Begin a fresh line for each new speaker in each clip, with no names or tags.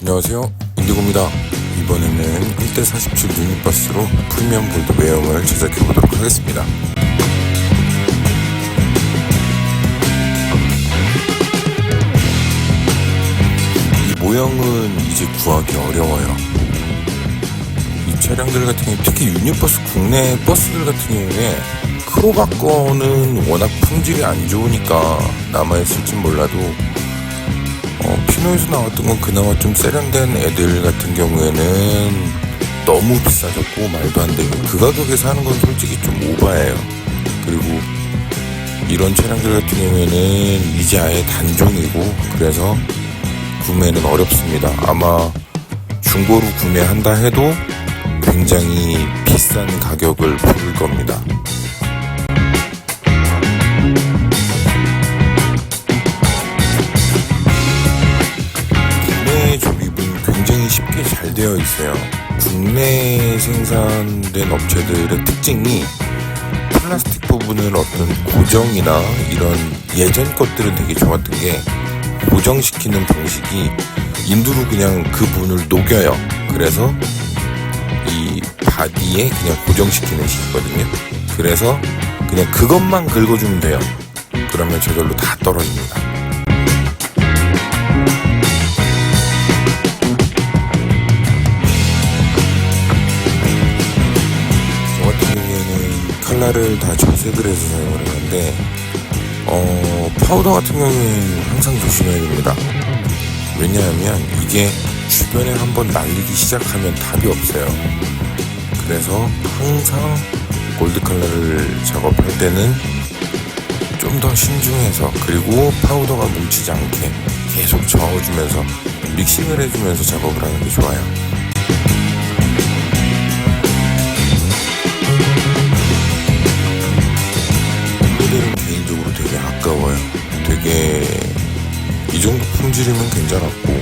안녕하세요, 인디고입니다. 이번에는 1대47 유닛버스로 프리미엄 골드 외형을 제작해보도록 하겠습니다. 이 모형은 이제 구하기 어려워요. 이 차량들 같은 경우, 특히 유닛버스 국내 버스들 같은 경우에 크로바 거는 워낙 품질이 안 좋으니까 남아있을진 몰라도 피노에서 나왔던 건 그나마 좀 세련된 애들 같은 경우에는 너무 비싸졌고 말도 안 되고 그 가격에 사는 건 솔직히 좀 오바예요. 그리고 이런 차량들 같은 경우에는 이제 아예 단종이고 그래서 구매는 어렵습니다. 아마 중고로 구매한다 해도 굉장히 비싼 가격을 부를 겁니다. 굉장히 쉽게 잘 되어 있어요. 국내 생산된 업체들의 특징이 플라스틱 부분을 어떤 고정이나 이런 예전 것들은 되게 좋았던 게 고정시키는 방식이 인두로 그냥 그 부분을 녹여요. 그래서 이 바디에 그냥 고정시키는 식이거든요. 그래서 그냥 그것만 긁어주면 돼요. 그러면 저절로 다 떨어집니다. 칼라를 다 절색을 해서 사용을 하는데 파우더 같은 경우는 항상 조심해야 됩니다. 왜냐하면 이게 주변에 한번 날리기 시작하면 답이 없어요. 그래서 항상 골드 칼라를 작업할 때는 좀 더 신중해서, 그리고 파우더가 뭉치지 않게 계속 저어주면서 믹싱을 해주면서 작업을 하는 게 좋아요. 개인적으로 되게 아까워요. 되게 이 정도 품질이면 괜찮았고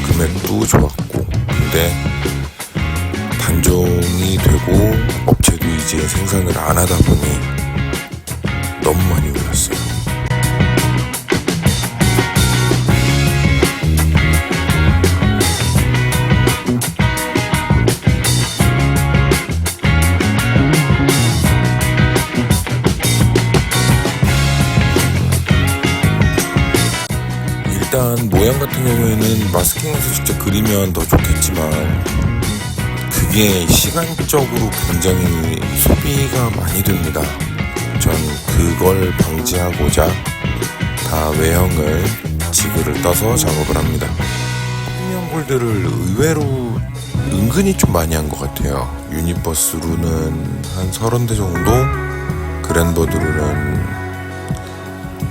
금액도 좋았고, 근데 단종이 되고 업체도 이제 생산을 안 하다 보니 너무 많이 올랐어요. 일단 모양 같은 경우에는 마스킹해서 직접 그리면 더 좋겠지만 그게 시간적으로 굉장히 소비가 많이 됩니다. 전 그걸 방지하고자 다 외형을 지그를 떠서 작업을 합니다. 프리미엄 골드를 의외로 은근히 좀 많이 한 것 같아요. 유닛버스로는 한 30대 정도, 그랜버드로는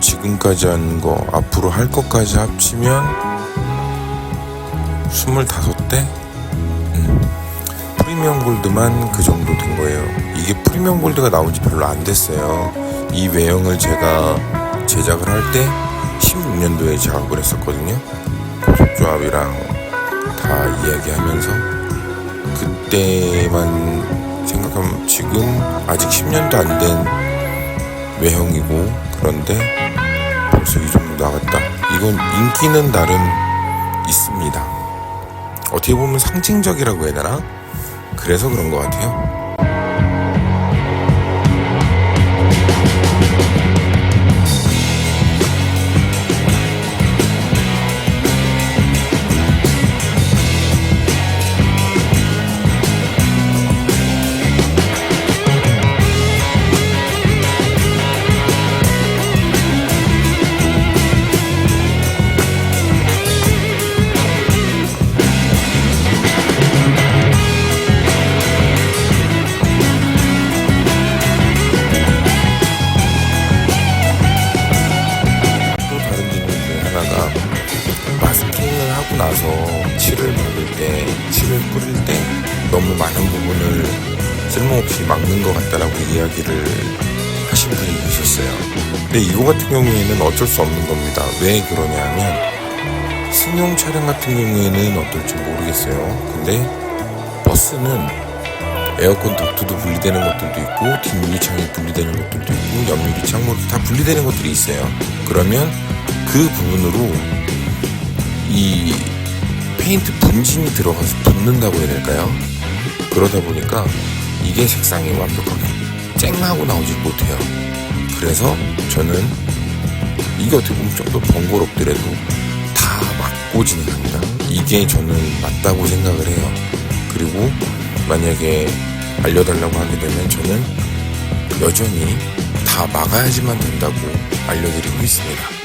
지금까지 한 거, 앞으로 할 것까지 합치면 25대? 프리미엄 골드만 그 정도 된 거예요. 이게 프리미엄 골드가 나온 지 별로 안 됐어요. 이 외형을 제가 제작을 할 때 16년도에 작업을 했었거든요. 고속조합이랑 다 이야기하면서 그때만 생각하면 지금 아직 10년도 안 된 외형이고, 그런데 벌써 이 정도 나갔다. 이건 인기는 나름 있습니다. 어떻게 보면 상징적이라고 해야 되나? 그래서 그런 것 같아요. 마스킹을 하고 나서 칠을 바를 때, 칠을 뿌릴 때 너무 많은 부분을 쓸모없이 막는 것 같다라고 이야기를 하신 분이 계셨어요. 근데 이거 같은 경우에는 어쩔 수 없는 겁니다. 왜 그러냐면 승용 차량 같은 경우에는 어떨지 모르겠어요. 근데 버스는 에어컨 덕트도 분리되는 것들도 있고 뒷유리창이 분리되는 것들도 있고 옆유리창 다 분리되는 것들이 있어요. 그러면 그 부분으로 이 페인트 분진이 들어가서 붙는다고 해야 될까요? 그러다 보니까 이게 색상이 완벽하게 쨍하고 나오지 못해요. 그래서 저는 이게 어떻게 보면 좀 더 번거롭더라도 다 맞고 진행합니다. 이게 저는 맞다고 생각을 해요. 그리고 만약에 알려달라고 하게 되면 저는 여전히 다 막아야지만 된다고 알려드리고 있습니다.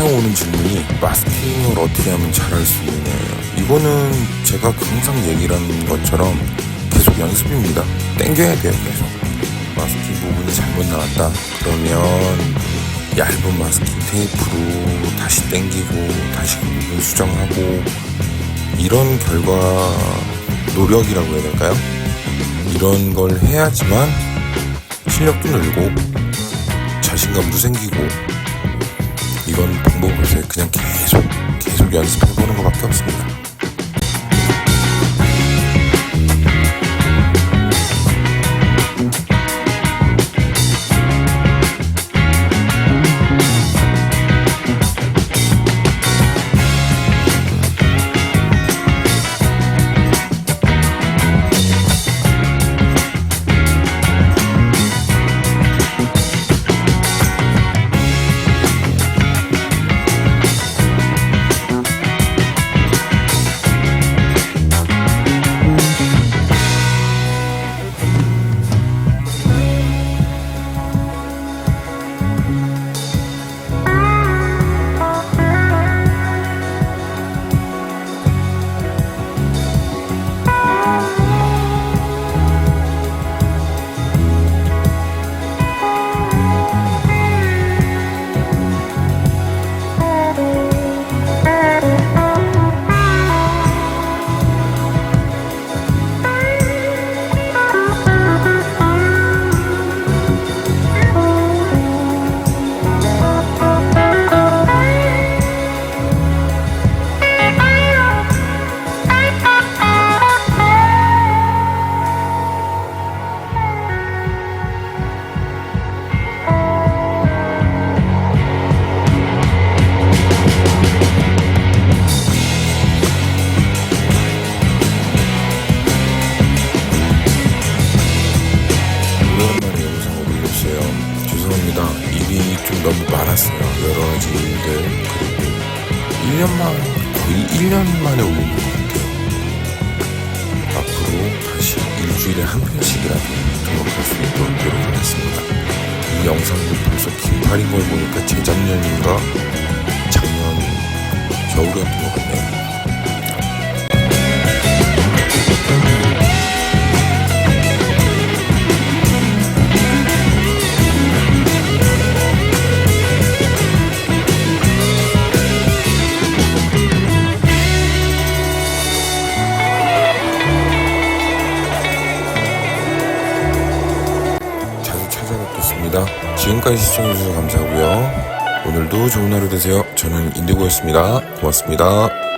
오는 질문이 마스킹을 어떻게 하면 잘할 수 있느냐예요. 이거는 제가 항상 얘기를 하는 것처럼 계속 연습입니다. 땡겨야 돼요. 계속 마스킹 부분이 잘못 나왔다 그러면 얇은 마스킹 테이프로 다시 땡기고 다시 그 부분 수정하고 이런 결과 노력이라고 해야 될까요? 이런 걸 해야지만 실력도 늘고 자신감도 생기고 이건 방법이 없어요. 그냥 계속 연습해보는 것밖에 없습니다. 죄송합니다. 일이 좀 너무 많았어요. 여러 가지 일들. 그리고 거의 1년 만에 올린 것 같아요. 앞으로 다시 일주일에 한 편씩이라도 등록할 수 있도록 노력하겠습니다. 이 영상도 벌써 긴팔인 걸 보니까 재작년인가 작년 겨울이었던 것 같네요. 지금까지 시청해주셔서 감사하고요. 오늘도 좋은 하루 되세요. 저는 인디고였습니다. 고맙습니다.